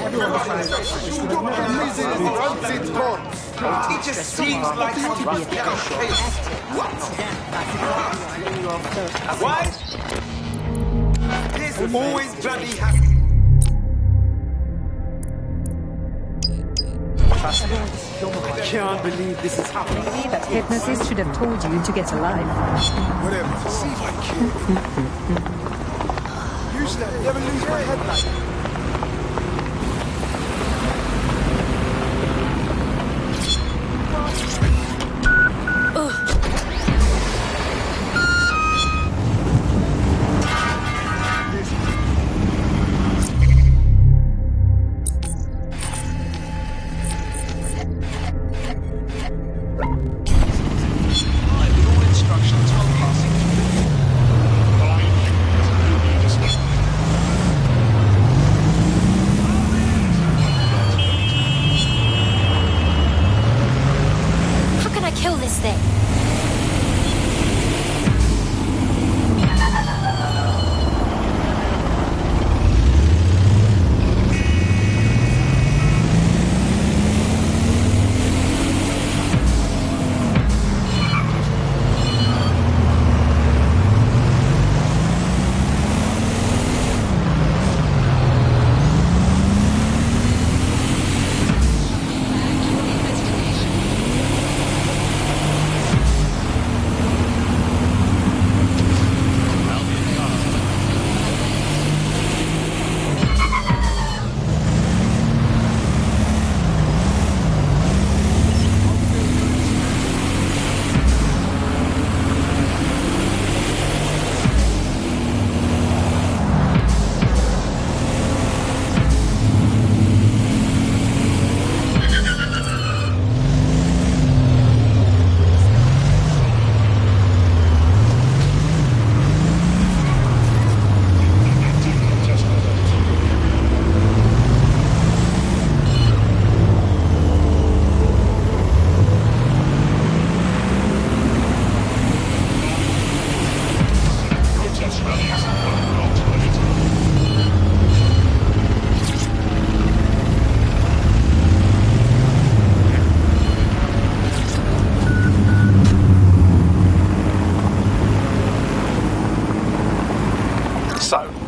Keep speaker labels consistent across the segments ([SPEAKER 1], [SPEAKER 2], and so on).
[SPEAKER 1] It just seems like what? There's always bloody happy.
[SPEAKER 2] I can't believe this is happening.
[SPEAKER 3] That hypnotist should have told you to get alive.
[SPEAKER 1] Whatever. See if I kill. Usually I never lose my head like that.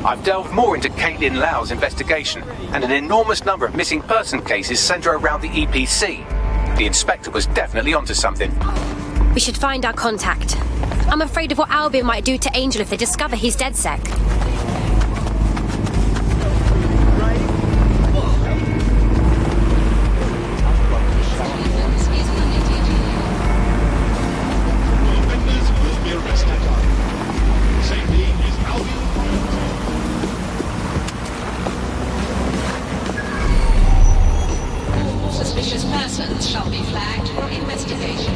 [SPEAKER 4] I've delved more into Caitlin Lau's investigation, and an enormous number of missing person cases centre around the EPC. The inspector was definitely onto something.
[SPEAKER 5] We should find our contact. I'm afraid of what Albion might do to Angel if they discover he's DedSec.
[SPEAKER 6] Suspicious persons shall be flagged for investigation.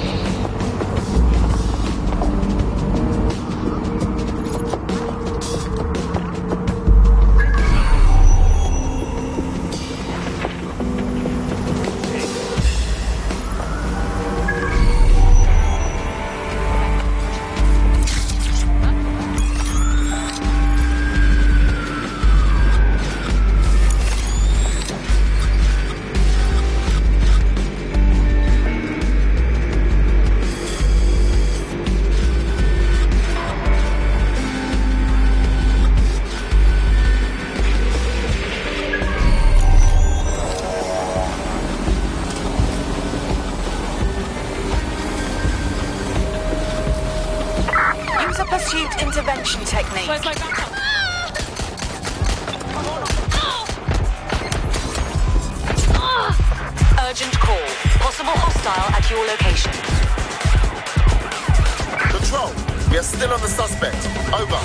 [SPEAKER 7] Intervention technique.
[SPEAKER 6] Where's my backup?
[SPEAKER 7] Urgent call. Possible hostile at your location.
[SPEAKER 8] Control, we are still on the suspect. Over.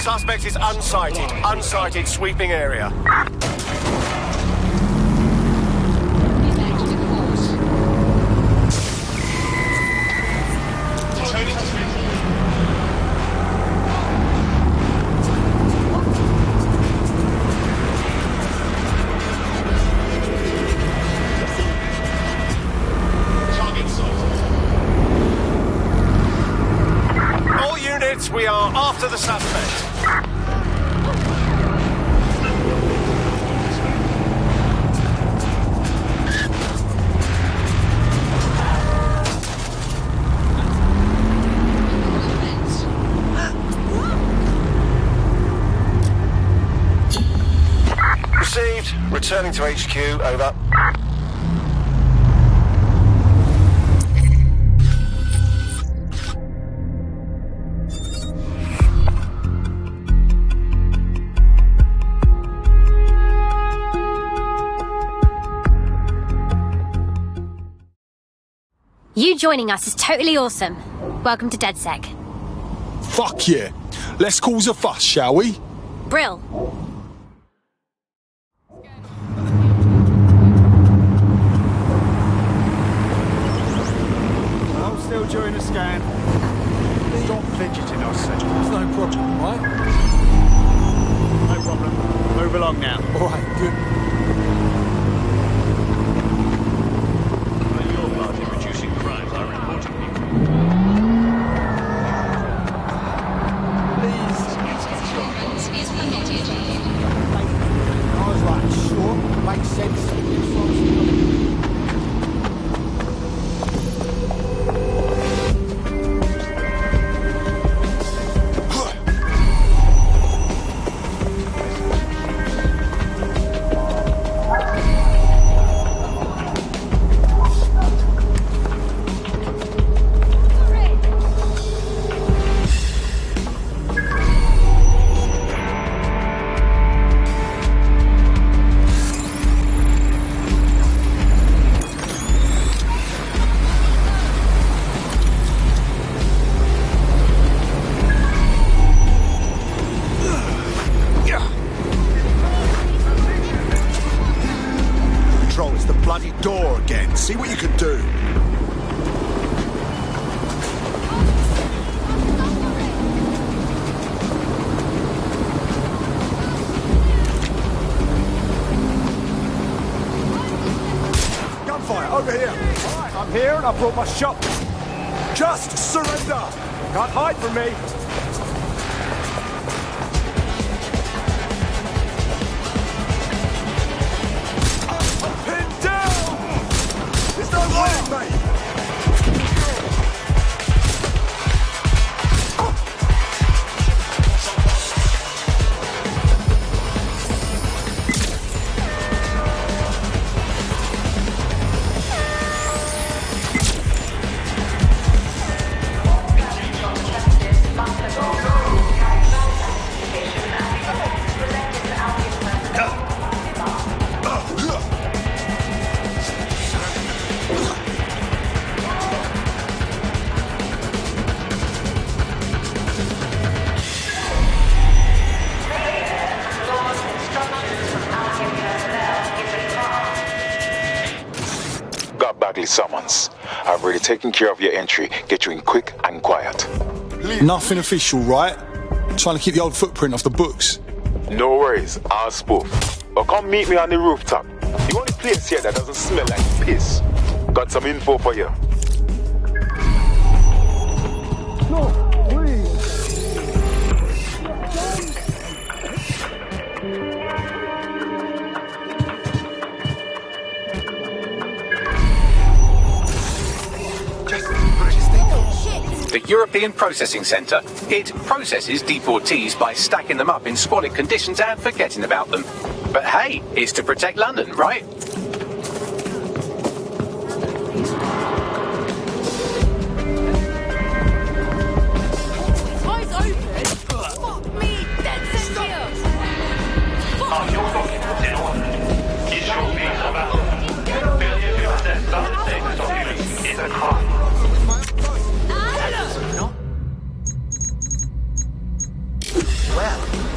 [SPEAKER 8] Suspect is unsighted. Unsighted, sweeping area. suspect. Received. Returning to HQ. Over.
[SPEAKER 5] You joining us is totally awesome. Welcome to DedSec.
[SPEAKER 9] Fuck yeah. Let's cause a fuss, shall we?
[SPEAKER 5] Brill.
[SPEAKER 2] I'm still during the scan. Stop fidgeting, I said.
[SPEAKER 9] There's no problem, right?
[SPEAKER 2] No problem. Move along now.
[SPEAKER 9] All right, good.
[SPEAKER 10] Your party reducing crime by reporting people.
[SPEAKER 6] Clearance is permitted.
[SPEAKER 1] I was like, sure, makes sense.
[SPEAKER 9] Door again. See what you can do. Gunfire over here.
[SPEAKER 2] Alright, I'm here and I brought my shotgun.
[SPEAKER 9] Just surrender.
[SPEAKER 2] Can't hide from me.
[SPEAKER 9] Pinned down. There's no way, mate.
[SPEAKER 11] Summons. I've already taken care of your entry. Get you in quick and quiet.
[SPEAKER 9] Nothing official, right? Trying to keep the old footprint off the books.
[SPEAKER 11] No worries, I'll spoof. Or come meet me on the rooftop. The only place here that doesn't smell like piss. Got some info for you.
[SPEAKER 9] No, please.
[SPEAKER 4] The European Processing Centre. It processes deportees by stacking them up in squalid conditions and forgetting about them. But hey, it's to protect London, right?
[SPEAKER 12] Eyes open? Fuck me, dead here.
[SPEAKER 10] Are your documents in order? Is your visa valid? Failure to possess valid status documents is a crime.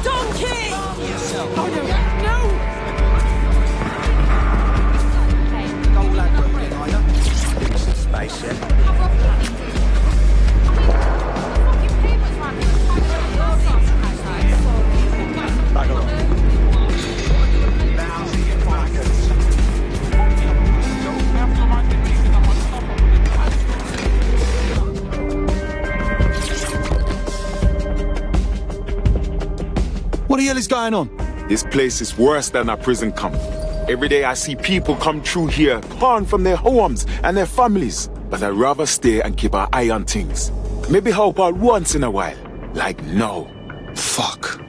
[SPEAKER 12] Donkey! I don't know!
[SPEAKER 1] Gold Lamborghini, either. Decent space, yeah. Bugger off.
[SPEAKER 9] What the hell is going on?
[SPEAKER 11] This place is worse than a prison camp. Every day I see people come through here, torn from their homes and their families. But I'd rather stay and keep an eye on things. Maybe help out once in a while. Like now.
[SPEAKER 9] Fuck.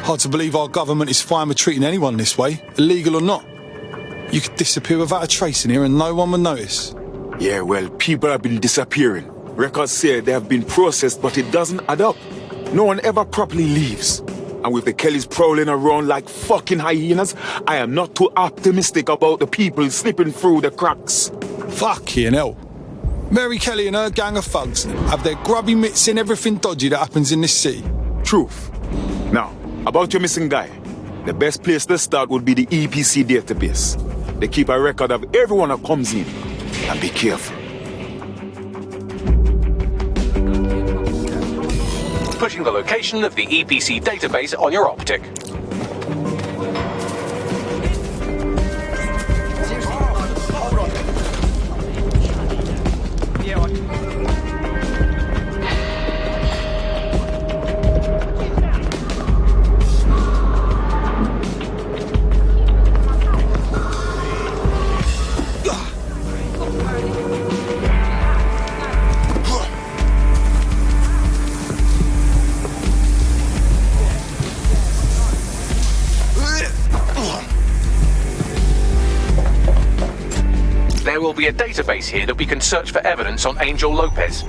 [SPEAKER 9] Hard to believe our government is fine with treating anyone this way, illegal or not. You could disappear without a trace in here and no one would notice.
[SPEAKER 11] Yeah, well, people have been disappearing. Records say they have been processed, but it doesn't add up. No one ever properly leaves. And with the Kellys prowling around like fucking hyenas, I am not too optimistic about the people slipping through the cracks.
[SPEAKER 9] Fucking hell. Mary Kelly and her gang of thugs have their grubby mitts in everything dodgy that happens in this city.
[SPEAKER 11] Truth. Now, about your missing guy. The best place to start would be the EPC database. They keep a record of everyone that comes in. And be careful.
[SPEAKER 4] Pushing the location of the EPC database on your optic. There will be a database here that we can search for evidence on Angel Lopez.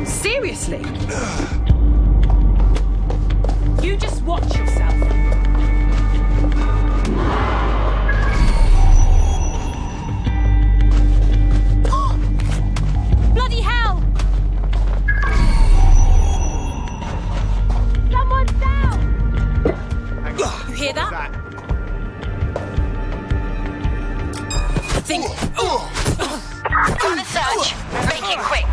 [SPEAKER 3] Seriously? You just watch yourself.
[SPEAKER 5] Bloody hell! Someone's down! You hear that?
[SPEAKER 7] Think. On a search. Make it quick.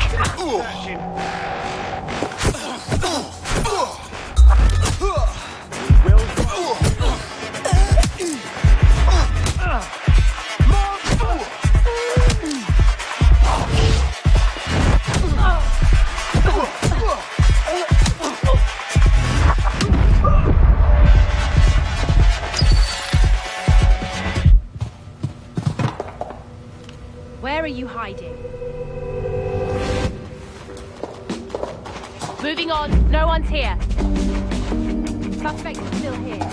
[SPEAKER 5] Where are you hiding? Moving on. No one's here. Suspect is still here.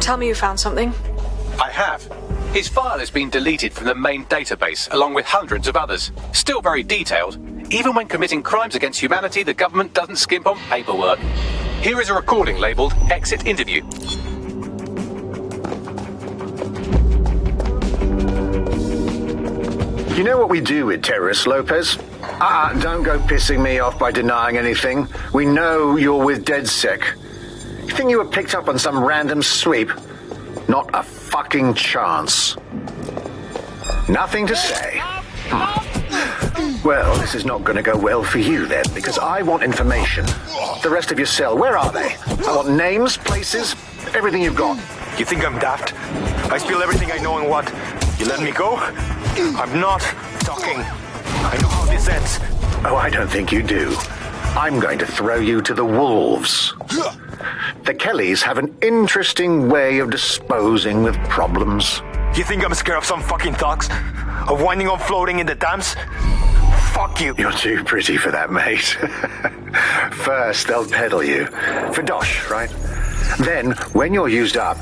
[SPEAKER 7] Tell me you found something.
[SPEAKER 4] I have. His file has been deleted from the main database, along with hundreds of others. Still very detailed. Even when committing crimes against humanity, the government doesn't skimp on paperwork. Here is a recording labelled Exit Interview.
[SPEAKER 13] You know what we do with terrorists, Lopez? Don't go pissing me off by denying anything. We know you're with DedSec. You think you were picked up on some random sweep? Not a fucking chance. Nothing to say. Well, this is not going to go well for you then, because I want information. The rest of your cell, where are they? I want names, places, everything you've got.
[SPEAKER 8] You think I'm daft? I spill everything I know and what? You let me go? I'm not talking. I know how this ends.
[SPEAKER 13] Oh, I don't think you do. I'm going to throw you to the wolves. The Kellys have an interesting way of disposing with problems.
[SPEAKER 8] You think I'm scared of some fucking thugs? Of winding up floating in the dams? Fuck you.
[SPEAKER 13] You're too pretty for that, mate. First, they'll peddle you. For dosh, right? Then, when you're used up,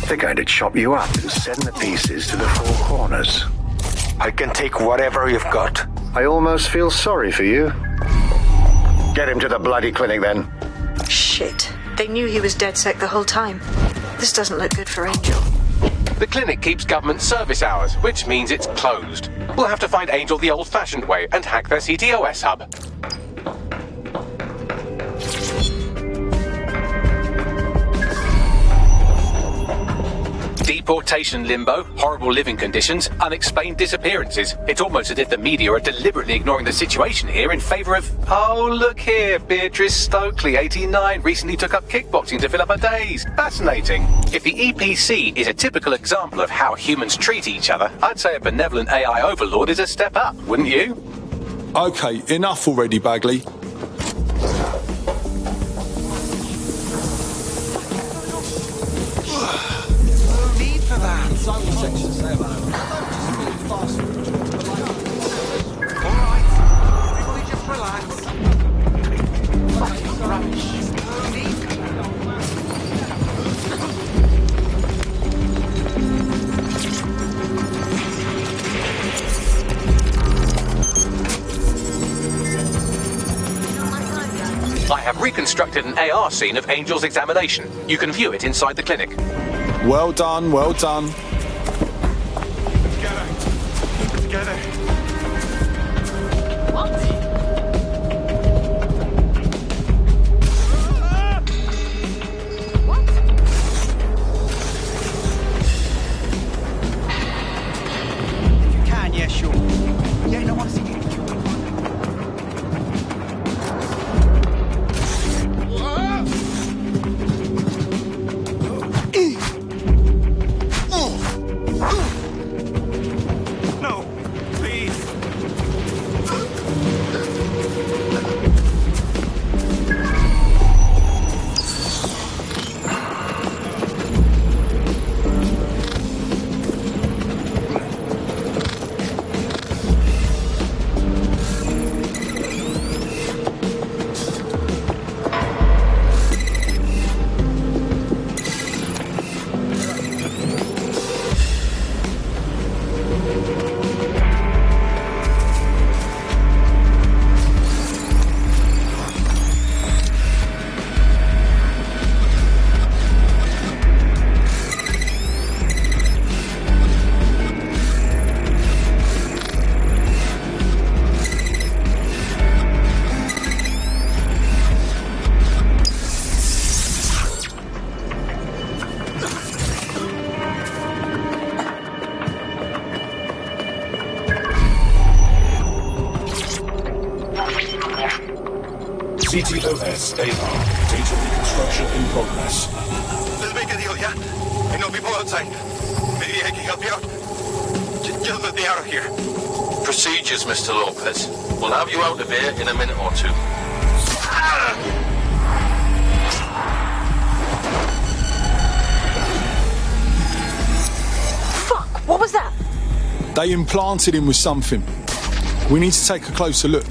[SPEAKER 13] they're going to chop you up and send the pieces to the four corners.
[SPEAKER 8] I can take whatever you've got.
[SPEAKER 13] I almost feel sorry for you. Get him to the bloody clinic, then.
[SPEAKER 7] Shit. They knew he was DedSec the whole time. This doesn't look good for Angel.
[SPEAKER 4] The clinic keeps government service hours, which means it's closed. We'll have to find Angel the old-fashioned way and hack their CTOS hub. Deportation limbo, horrible living conditions, unexplained disappearances. It's almost as if the media are deliberately ignoring the situation here in favour of... Oh, look here, Beatrice Stokely, 89, recently took up kickboxing to fill up her days. Fascinating. If the EPC is a typical example of how humans treat each other, I'd say a benevolent AI overlord is a step up, wouldn't you?
[SPEAKER 9] Okay, enough already, Bagley.
[SPEAKER 4] I have reconstructed an AR scene of Angel's examination. You can view it inside the clinic.
[SPEAKER 9] Well done, well done.
[SPEAKER 8] Together.
[SPEAKER 2] If you can, yeah, sure. Yeah, no, honestly.
[SPEAKER 8] No, please.
[SPEAKER 10] CTOS AR. Data reconstruction in progress.
[SPEAKER 8] Let's make a deal, yeah? I know people outside. Maybe I can help you out. Just let me out of here.
[SPEAKER 14] Procedures, Mr. Lopez. We'll have you out of here in a minute or two.
[SPEAKER 7] Fuck, what was that?
[SPEAKER 9] They implanted him with something. We need to take a closer look.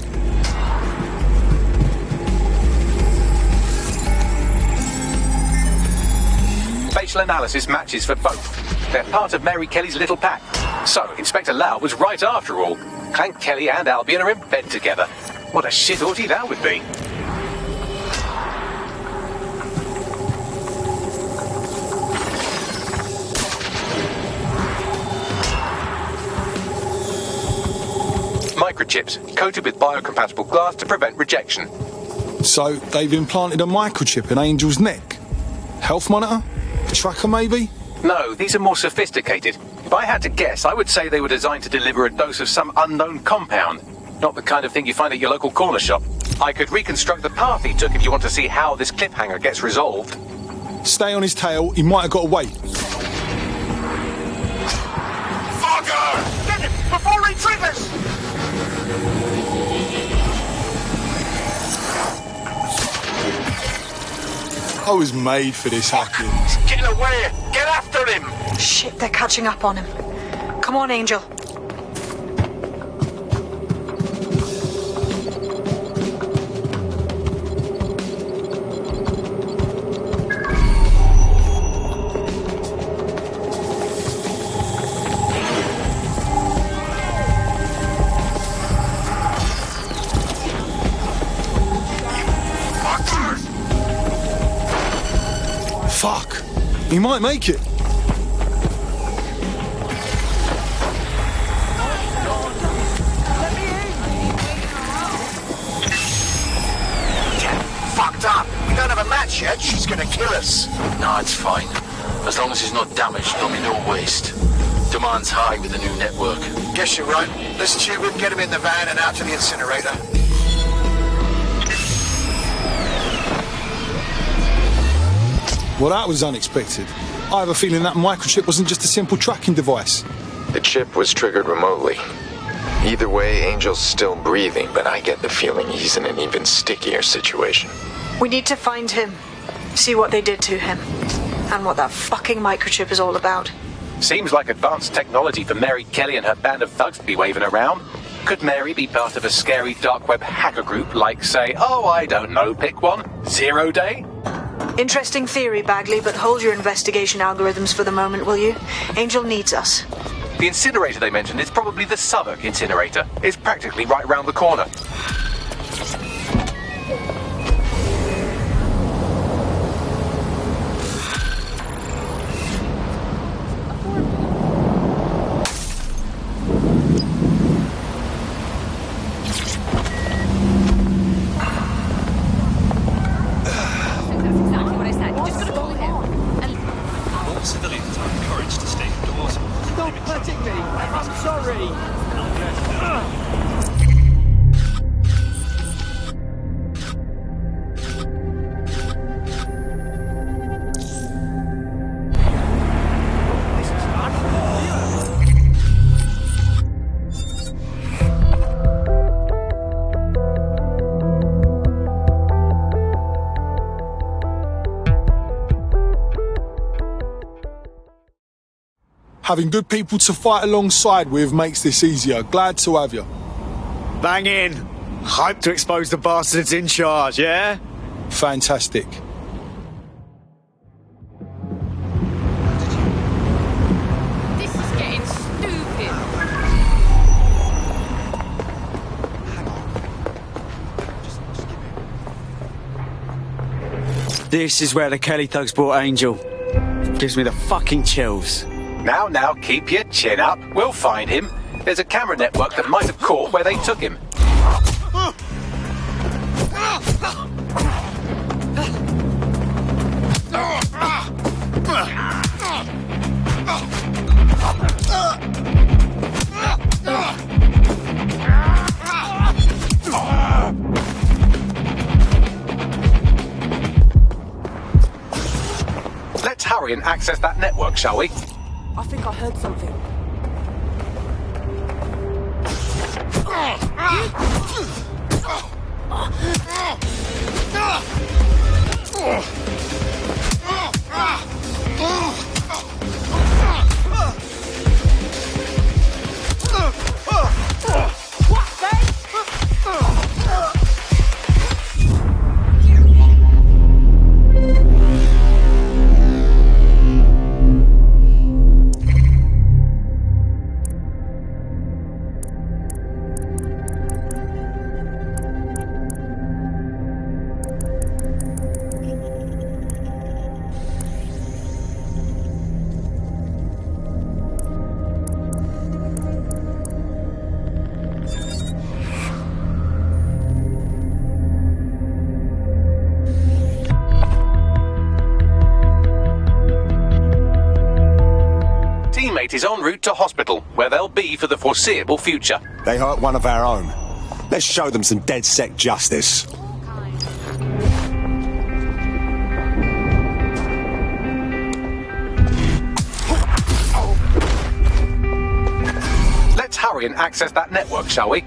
[SPEAKER 4] facial analysis matches for both. They're part of Mary Kelly's little pack. So, Inspector Lau was right after all. Clank Kelly and Albion are in bed together. What a shit orgy that would be. Microchips, coated with biocompatible glass to prevent rejection.
[SPEAKER 9] So, they've implanted a microchip in Angel's neck? Health monitor? A tracker, maybe?
[SPEAKER 4] No, these are more sophisticated. If I had to guess, I would say they were designed to deliver a dose of some unknown compound. Not the kind of thing you find at your local corner shop. I could reconstruct the path he took if you want to see how this cliffhanger gets resolved.
[SPEAKER 9] Stay on his tail, he might have got away.
[SPEAKER 1] Fucker! Get him before he triggers!
[SPEAKER 9] I was made for this, Hawkins.
[SPEAKER 1] Get away! Get after him!
[SPEAKER 7] Shit, they're catching up on him. Come on, Angel.
[SPEAKER 9] Fuck! He might make it.
[SPEAKER 1] Fucked up! We don't have a match yet, she's gonna kill us.
[SPEAKER 14] No, it's fine. As long as he's not damaged, there'll be no waste. Demand's high with the new network.
[SPEAKER 1] Guess you're right. Let's tube him, get him in the van and out to the incinerator.
[SPEAKER 9] Well, that was unexpected. I have a feeling that microchip wasn't just a simple tracking device.
[SPEAKER 15] The chip was triggered remotely. Either way, Angel's still breathing, but I get the feeling he's in an even stickier situation.
[SPEAKER 7] We need to find him, see what they did to him, and what that fucking microchip is all about.
[SPEAKER 4] Seems like advanced technology for Mary Kelly and her band of thugs to be waving around. Could Mary be part of a scary dark web hacker group like, say, oh, I don't know, pick one, 0 Day?
[SPEAKER 7] Interesting theory, Bagley, but hold your investigation algorithms for the moment, will you? Angel needs us.
[SPEAKER 4] The incinerator they mentioned is probably the Southwark incinerator. It's practically right round the corner.
[SPEAKER 9] Having good people to fight alongside with makes this easier. Glad to have you.
[SPEAKER 2] Bang in. Hype to expose the bastards in charge, yeah?
[SPEAKER 9] Fantastic.
[SPEAKER 12] This is getting stupid.
[SPEAKER 2] This is where the Kelly thugs brought Angel. Gives me the fucking chills.
[SPEAKER 4] Now, keep your chin up. We'll find him. There's a camera network that might have caught where they took him. Let's hurry and access that network, shall we?
[SPEAKER 3] I think I heard something.
[SPEAKER 4] teammate is en route to hospital, where they'll be for the foreseeable future.
[SPEAKER 16] They hurt one of our own. Let's show them some DedSec justice.
[SPEAKER 4] Let's hurry and access that network, shall we?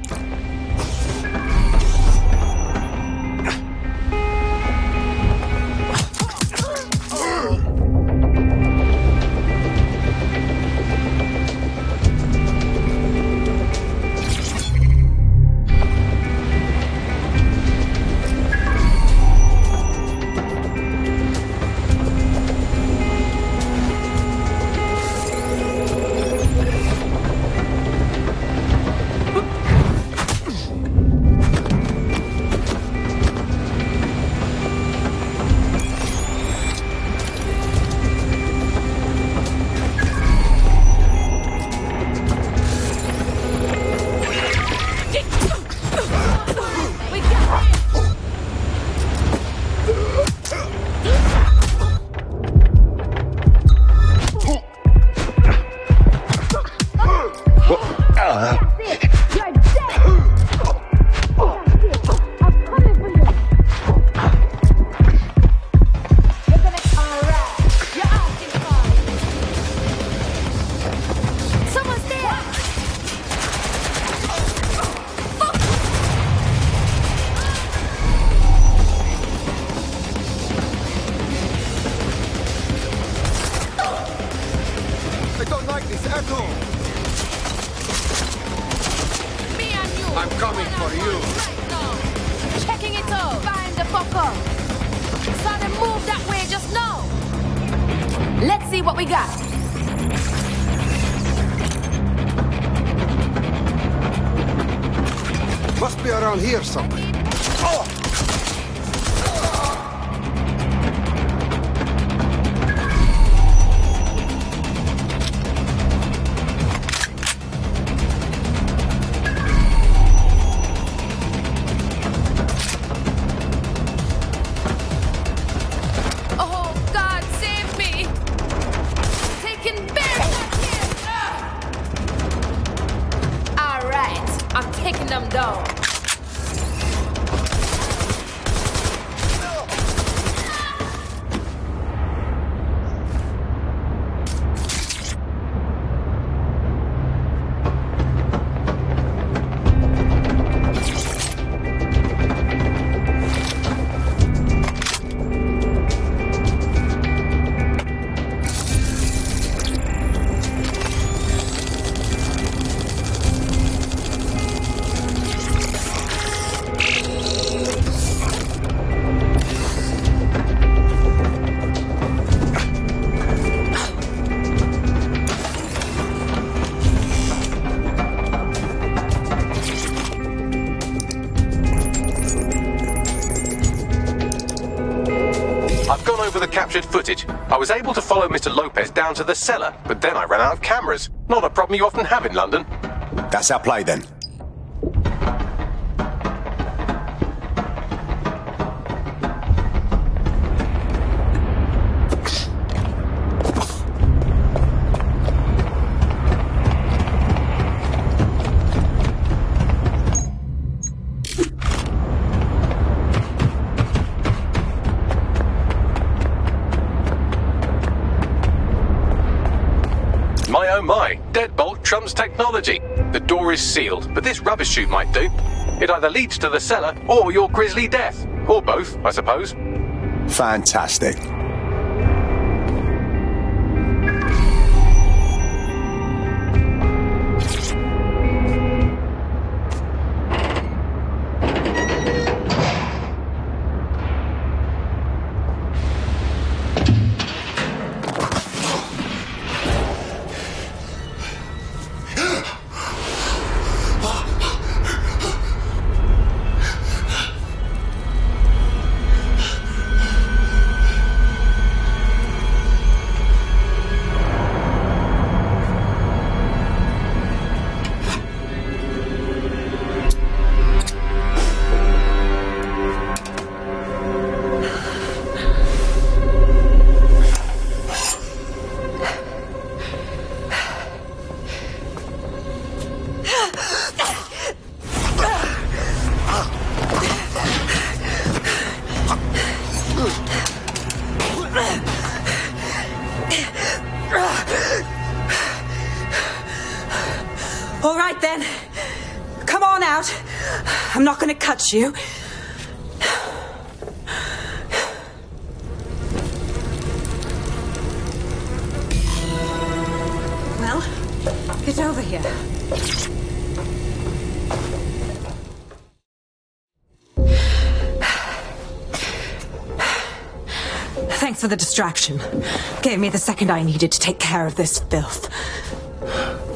[SPEAKER 1] Must be around here somewhere.
[SPEAKER 12] Oh, God, save me! Taking bears All right, I'm taking them down.
[SPEAKER 4] Captured footage. I was able to follow Mr. Lopez down to the cellar, but then I ran out of cameras. Not a problem you often have in London.
[SPEAKER 16] That's our play then.
[SPEAKER 4] My, deadbolt trumps technology. The door is sealed, but this rubbish chute might do. It either leads to the cellar or your grisly death. Or both, I suppose.
[SPEAKER 16] Fantastic.
[SPEAKER 3] All right then. Come on out. I'm not gonna cut you. Well, get over here. Thanks for the distraction. Gave me the second I needed to take care of this filth.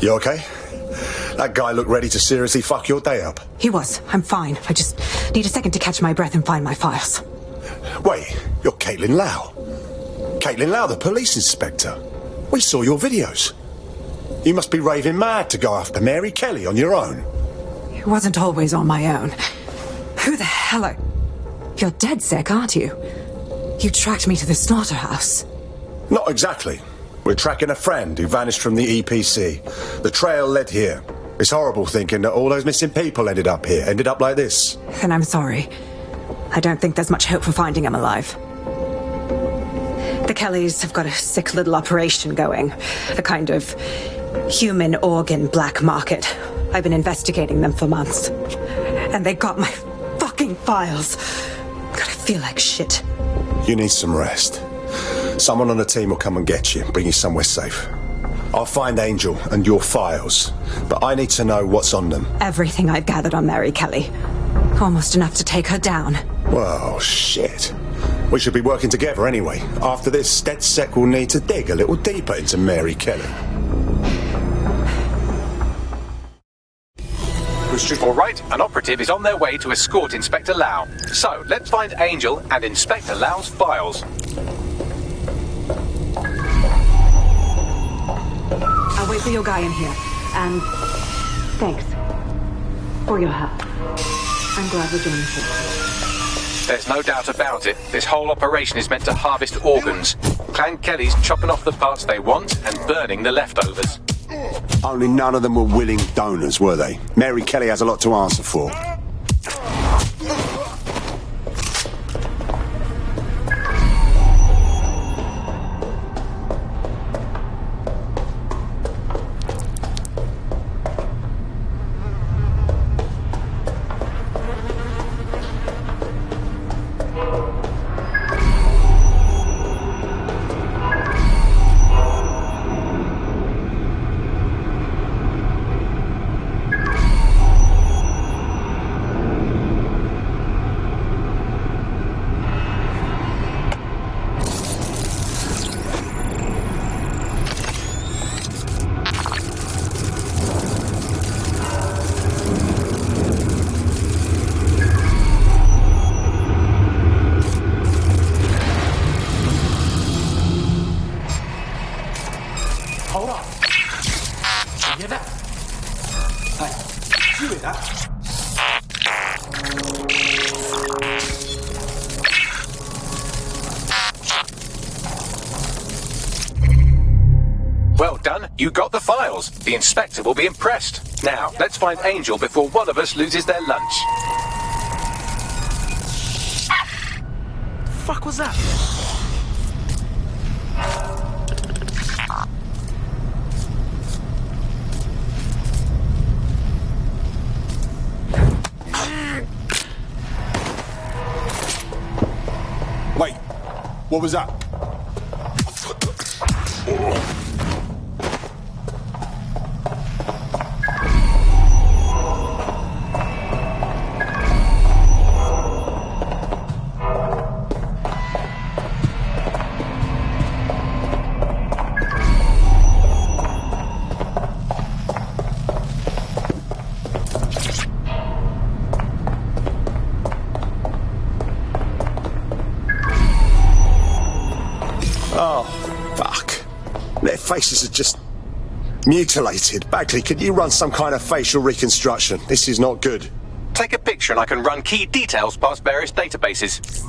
[SPEAKER 16] You okay? That guy looked ready to seriously fuck your day up.
[SPEAKER 3] He was. I'm fine. I just need a second to catch my breath and find my files.
[SPEAKER 16] Wait, you're Caitlin Lau. Caitlin Lau, the police inspector. We saw your videos. You must be raving mad to go after Mary Kelly on your own.
[SPEAKER 3] It wasn't always on my own. Who the hell are... You're dead sick, aren't you? You tracked me to the slaughterhouse.
[SPEAKER 16] Not exactly. We're tracking a friend who vanished from the EPC. The trail led here. It's horrible thinking that all those missing people ended up here, ended up like this.
[SPEAKER 3] Then I'm sorry. I don't think there's much hope for finding him alive. The Kellys have got a sick little operation going. A kind of human organ black market. I've been investigating them for months. And they got my fucking files. God, I feel like shit.
[SPEAKER 16] You need some rest. Someone on the team will come and get you, bring you somewhere safe. I'll find Angel and your files, but I need to know what's on them.
[SPEAKER 3] Everything I've gathered on Mary Kelly. Almost enough to take her down.
[SPEAKER 16] Well, shit. We should be working together anyway. After this, DedSec will need to dig a little deeper into Mary Kelly.
[SPEAKER 4] All right, an operative is on their way to escort Inspector Lau. So, let's find Angel and Inspector Lau's files.
[SPEAKER 3] I'll wait for your guy in here. And thanks for your help. I'm glad we're doing this.
[SPEAKER 4] There's no doubt about it. This whole operation is meant to harvest organs. Clan Kelly's chopping off the parts they want and burning the leftovers.
[SPEAKER 16] Only none of them were willing donors, were they? Mary Kelly has a lot to answer for.
[SPEAKER 4] Well done, you got the files. The inspector will be impressed. Now, let's find Angel before one of us loses their lunch.
[SPEAKER 2] Fuck was that?
[SPEAKER 9] Wait, what was that?
[SPEAKER 16] Oh, fuck. Their faces are just mutilated. Bagley, could you run some kind of facial reconstruction? This is not good.
[SPEAKER 4] Take a picture and I can run key details past various databases.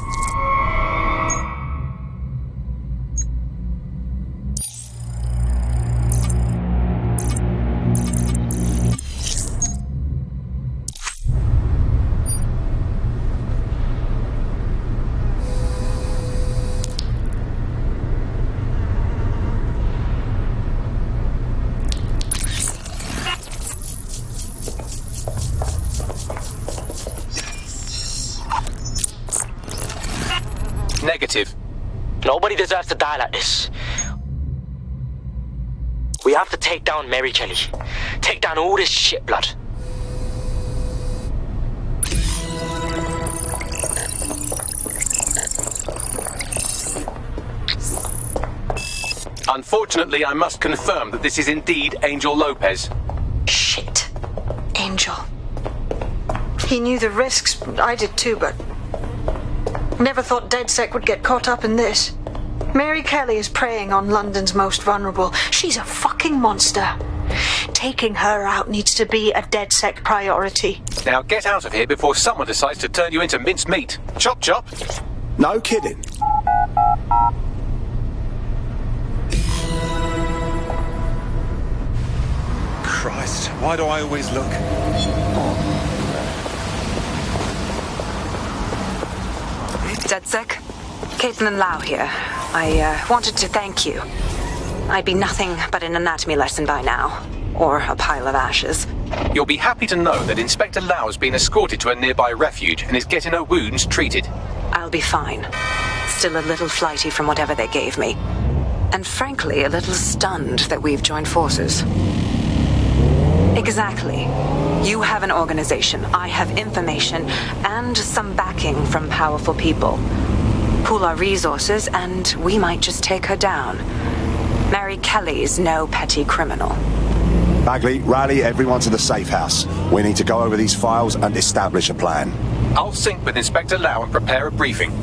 [SPEAKER 4] Negative.
[SPEAKER 17] Nobody deserves to die like this. We have to take down Mary Kelly. Take down all this shit blood.
[SPEAKER 4] Unfortunately, I must confirm that this is indeed Angel Lopez.
[SPEAKER 7] Shit. Angel. He knew the risks. I did too, but never thought DedSec would get caught up in this. Mary Kelly is preying on London's most vulnerable. She's a fucking monster. Taking her out needs to be a DedSec priority.
[SPEAKER 4] Now get out of here before someone decides to turn you into minced meat. Chop chop.
[SPEAKER 16] No kidding.
[SPEAKER 2] Christ, why do I always look?
[SPEAKER 3] DedSec? Caitlin Lau here. I wanted to thank you. I'd be nothing but an anatomy lesson by now. Or a pile of ashes.
[SPEAKER 4] You'll be happy to know that Inspector Lau has been escorted to a nearby refuge and is getting her wounds treated.
[SPEAKER 3] I'll be fine. Still a little flighty from whatever they gave me. And frankly, a little stunned that we've joined forces. Exactly. You have an organization, I have information, and some backing from powerful people. Pool our resources, and we might just take her down. Mary Kelly's no petty criminal.
[SPEAKER 16] Bagley, rally everyone to the safe house. We need to go over these files and establish a plan.
[SPEAKER 4] I'll sync with Inspector Lau and prepare a briefing.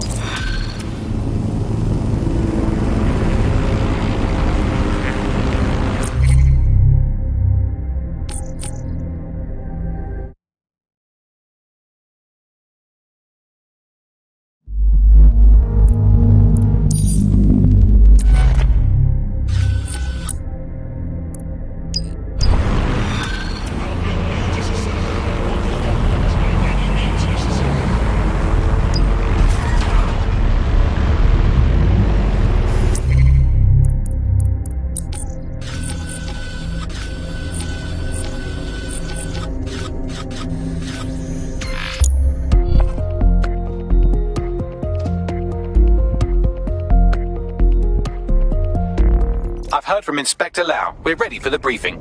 [SPEAKER 4] I've heard from Inspector Lau. We're ready for the briefing.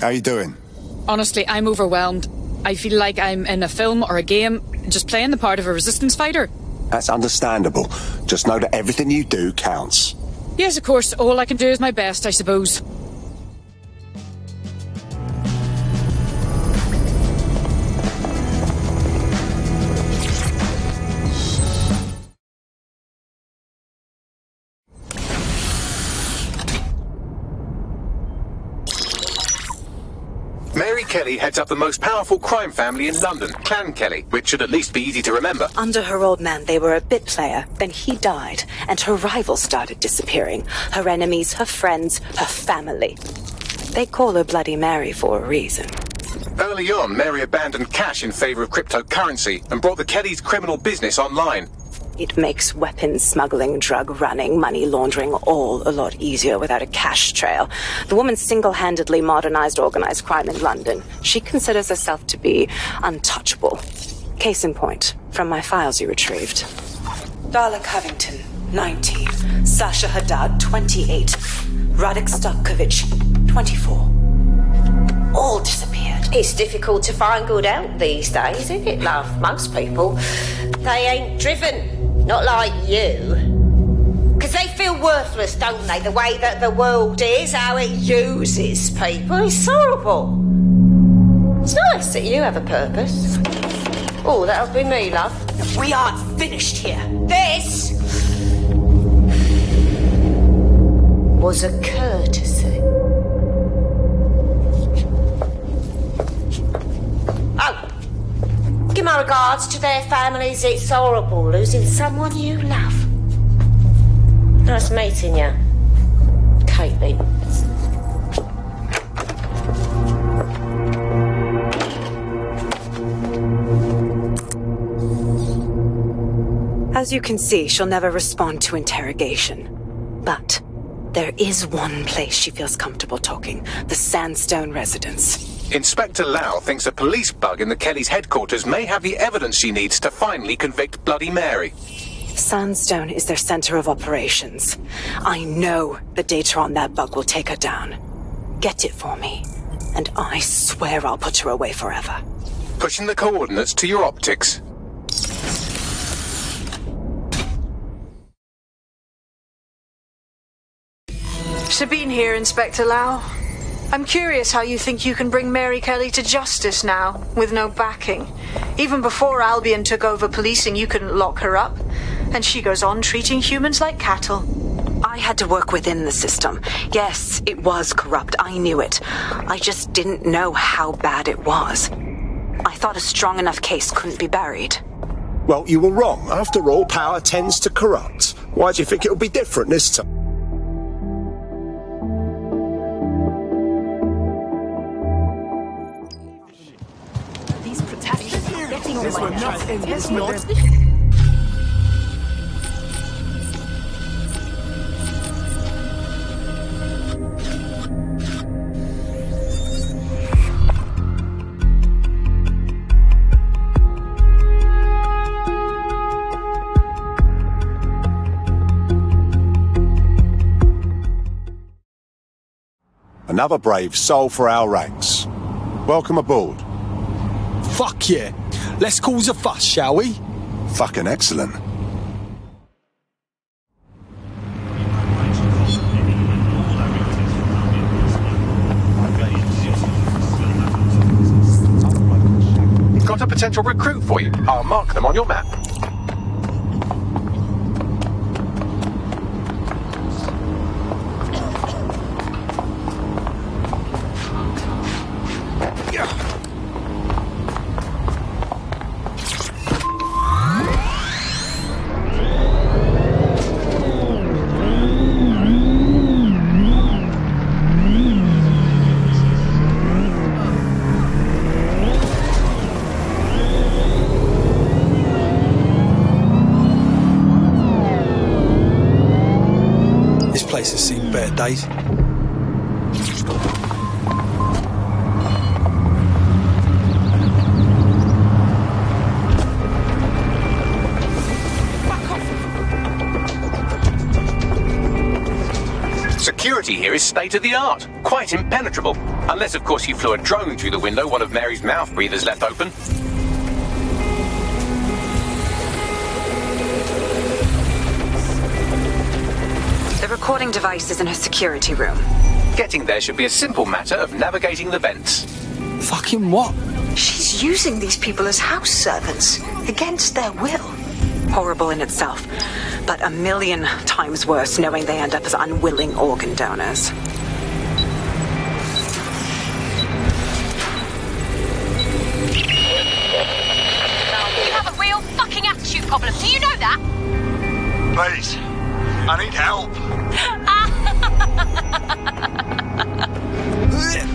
[SPEAKER 16] How you doing?
[SPEAKER 18] Honestly, I'm overwhelmed. I feel like I'm in a film or a game, just playing the part of a resistance fighter.
[SPEAKER 16] That's understandable. Just know that everything you do counts.
[SPEAKER 18] Yes, of course, all I can do is my best, I suppose.
[SPEAKER 4] Mary Kelly heads up the most powerful crime family in London, Clan Kelly, which should at least be easy to remember.
[SPEAKER 3] Under her old man, they were a bit player. Then he died, and her rivals started disappearing. Her enemies, her friends, her family. They call her Bloody Mary for a reason.
[SPEAKER 4] Early on, Mary abandoned cash in favor of cryptocurrency and brought the Kellys' criminal business online.
[SPEAKER 3] It makes weapons smuggling, drug running, money laundering all a lot easier without a cash trail. The woman single-handedly modernized organized crime in London. She considers herself to be untouchable. Case in point, from my files you retrieved. Darla Covington, 19. Sasha Haddad, 28. Radek Stokovich, 24. All disappeared.
[SPEAKER 19] It's difficult to find good help these days, isn't it, love? Most people, they ain't driven. Not like you. Because they feel worthless, don't they? The way that the world is, how it uses people. It's horrible. It's nice that you have a purpose. Oh, that'll be me, love.
[SPEAKER 3] We aren't finished here.
[SPEAKER 19] This was a courtesy. Oh. Give my regards to their families. It's horrible losing someone you love. Nice meeting you, Caitlin.
[SPEAKER 3] As you can see, she'll never respond to interrogation. But There is one place she feels comfortable talking. The Sandstone residence.
[SPEAKER 4] Inspector Lau thinks a police bug in the Kellys' headquarters may have the evidence she needs to finally convict Bloody Mary.
[SPEAKER 3] Sandstone is their center of operations. I know the data on that bug will take her down. Get it for me, and I swear I'll put her away forever.
[SPEAKER 4] Pushing the coordinates to your optics.
[SPEAKER 7] Sabine here, Inspector Lau. I'm curious how you think you can bring Mary Kelly to justice now, with no backing. Even before Albion took over policing, you couldn't lock her up. And she goes on treating humans like cattle.
[SPEAKER 3] I had to work within the system. Yes, it was corrupt. I knew it. I just didn't know how bad it was. I thought a strong enough case couldn't be buried.
[SPEAKER 16] Well, you were wrong. After all, power tends to corrupt. Why do you think it'll be different this time?
[SPEAKER 12] These protesters are getting on my nerves.
[SPEAKER 16] Another brave soul for our ranks. Welcome aboard.
[SPEAKER 9] Fuck yeah. Let's cause a fuss, shall we?
[SPEAKER 16] Fucking excellent.
[SPEAKER 4] Got a potential recruit for you. I'll mark them on your map.
[SPEAKER 9] Place has seen better days.
[SPEAKER 4] Security here is state-of-the-art, quite impenetrable. Unless, of course, you flew a drone through the window one of Mary's mouth breathers left open.
[SPEAKER 3] The recording device is in her security room.
[SPEAKER 4] Getting there should be a simple matter of navigating the vents.
[SPEAKER 9] Fucking what?
[SPEAKER 7] She's using these people as house servants, against their will.
[SPEAKER 3] Horrible in itself, but a million times worse knowing they end up as unwilling organ donors.
[SPEAKER 5] You have a real fucking attitude problem. Do you know that?
[SPEAKER 8] Please, I need help.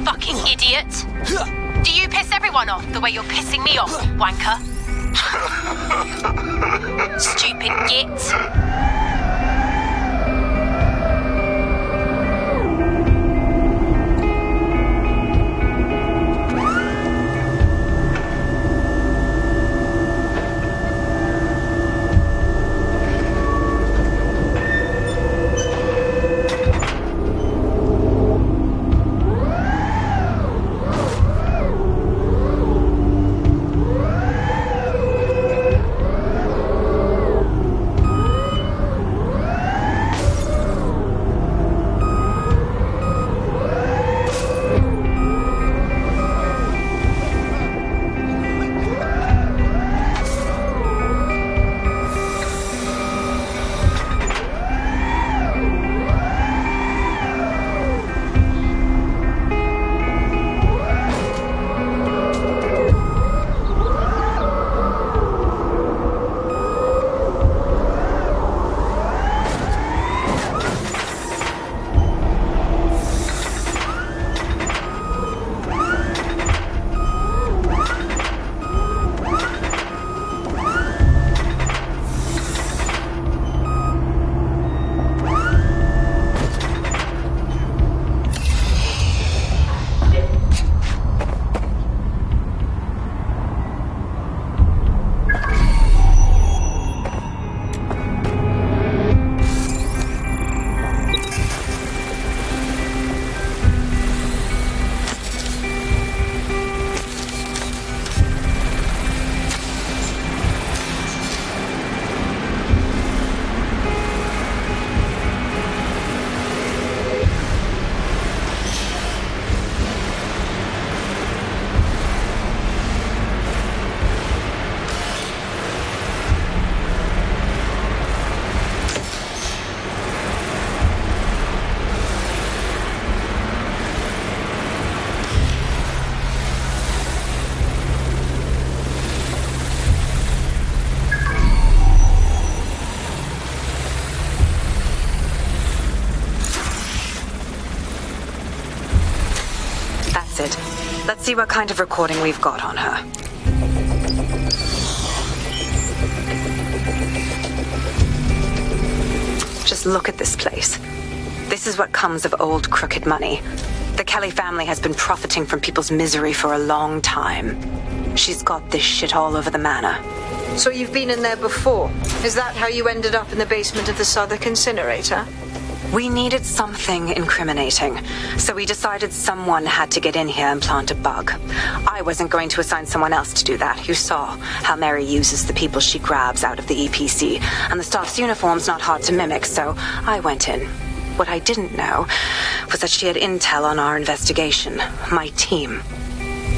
[SPEAKER 5] Fucking idiot. Do you piss everyone off the way you're pissing me off, wanker? Stupid git.
[SPEAKER 3] interested. Let's see what kind of recording we've got on her. Just look at this place. This is what comes of old crooked money. The Kelly family has been profiting from people's misery for a long time. She's got this shit all over the manor.
[SPEAKER 7] So you've been in there before? Is that how you ended up in the basement of the Southwark incinerator?
[SPEAKER 3] We needed something incriminating, so we decided someone had to get in here and plant a bug. I wasn't going to assign someone else to do that. You saw how Mary uses the people she grabs out of the EPC, and the staff's uniform's not hard to mimic, so I went in. What I didn't know was that she had intel on our investigation, my team.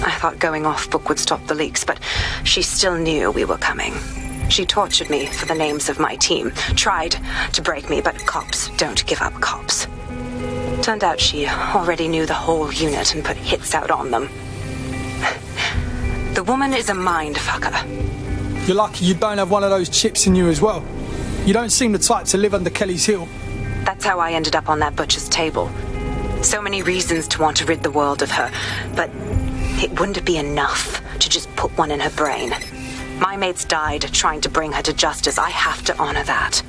[SPEAKER 3] I thought going off book would stop the leaks, but she still knew we were coming. She tortured me for the names of my team, tried to break me, but cops don't give up cops. Turned out she already knew the whole unit and put hits out on them. The woman is a mind fucker.
[SPEAKER 9] You're lucky you don't have one of those chips in you as well. You don't seem the type to live under Kelly's heel.
[SPEAKER 3] That's how I ended up on that butcher's table. So many reasons to want to rid the world of her, but it wouldn't be enough to just put one in her brain. My mates died trying to bring her to justice. I have to honor that.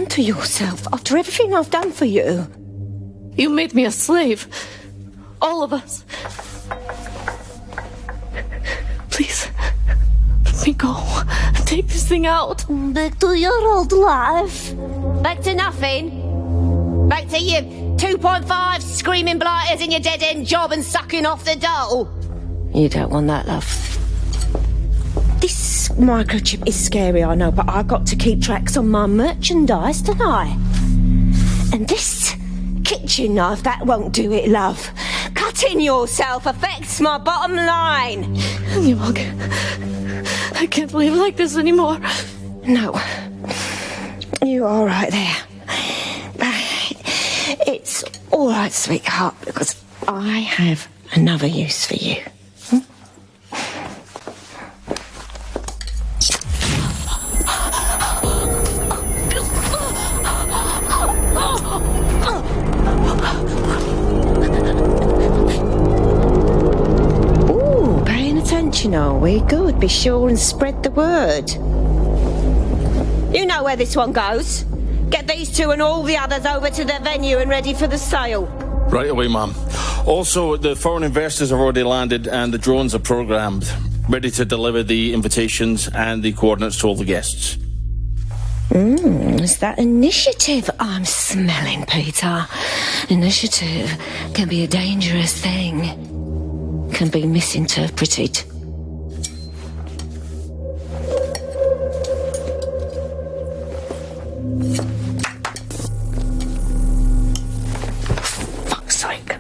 [SPEAKER 19] To yourself after everything I've done for you.
[SPEAKER 12] You made me a slave. All of us. Please, let me go. Take this thing out.
[SPEAKER 19] Back to your old life. Back to nothing. Back to you 2.5 screaming blighters in your dead-end job and sucking off the dole. You don't want that, love. This microchip is scary, I know, but I got to keep tracks on my merchandise, don't I? And this kitchen knife, that won't do it, love. Cutting yourself affects my bottom line.
[SPEAKER 20] Look, I can't live like this anymore.
[SPEAKER 19] No. You're all right there. It's all right, sweetheart, because I have another use for you. Ooh, paying attention, are we? Good. Be sure and spread the word. You know where this one goes. Get these two and all the others over to their venue and ready for the sale.
[SPEAKER 21] Right away, Ma'am. Also, the foreign investors have already landed and the drones are programmed, ready to deliver the invitations and the coordinates to all the guests.
[SPEAKER 19] It's that initiative I'm smelling, Peter. Initiative can be a dangerous thing. Can be misinterpreted. Fuck's sake.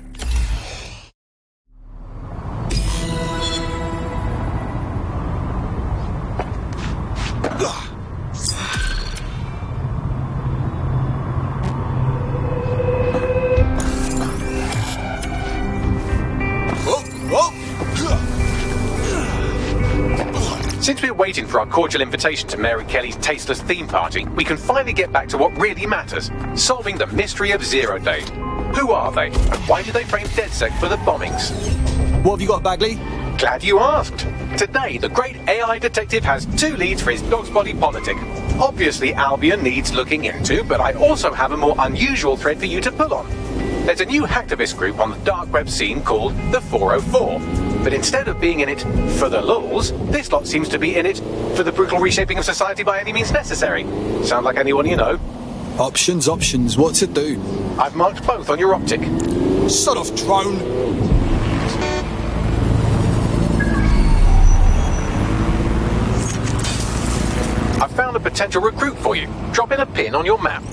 [SPEAKER 4] Since we're waiting for our cordial invitation to Mary Kelly's tasteless theme party, we can finally get back to what really matters, solving the mystery of Zero Day. Who are they, and why did they frame DedSec for the bombings?
[SPEAKER 22] What have you got, Bagley?
[SPEAKER 4] Glad you asked. Today, the great AI detective has 2 leads for his dog's body politic. Obviously, Albion needs looking into, but I also have a more unusual thread for you to pull on. There's a new hacktivist group on the dark web scene called the 404. But instead of being in it for the lulz, this lot seems to be in it for the brutal reshaping of society by any means necessary. Sound like anyone you know?
[SPEAKER 9] Options, what to do?
[SPEAKER 4] I've marked both on your optic.
[SPEAKER 9] Sod off, drone!
[SPEAKER 4] I've found a potential recruit for you. Drop in a pin on your map.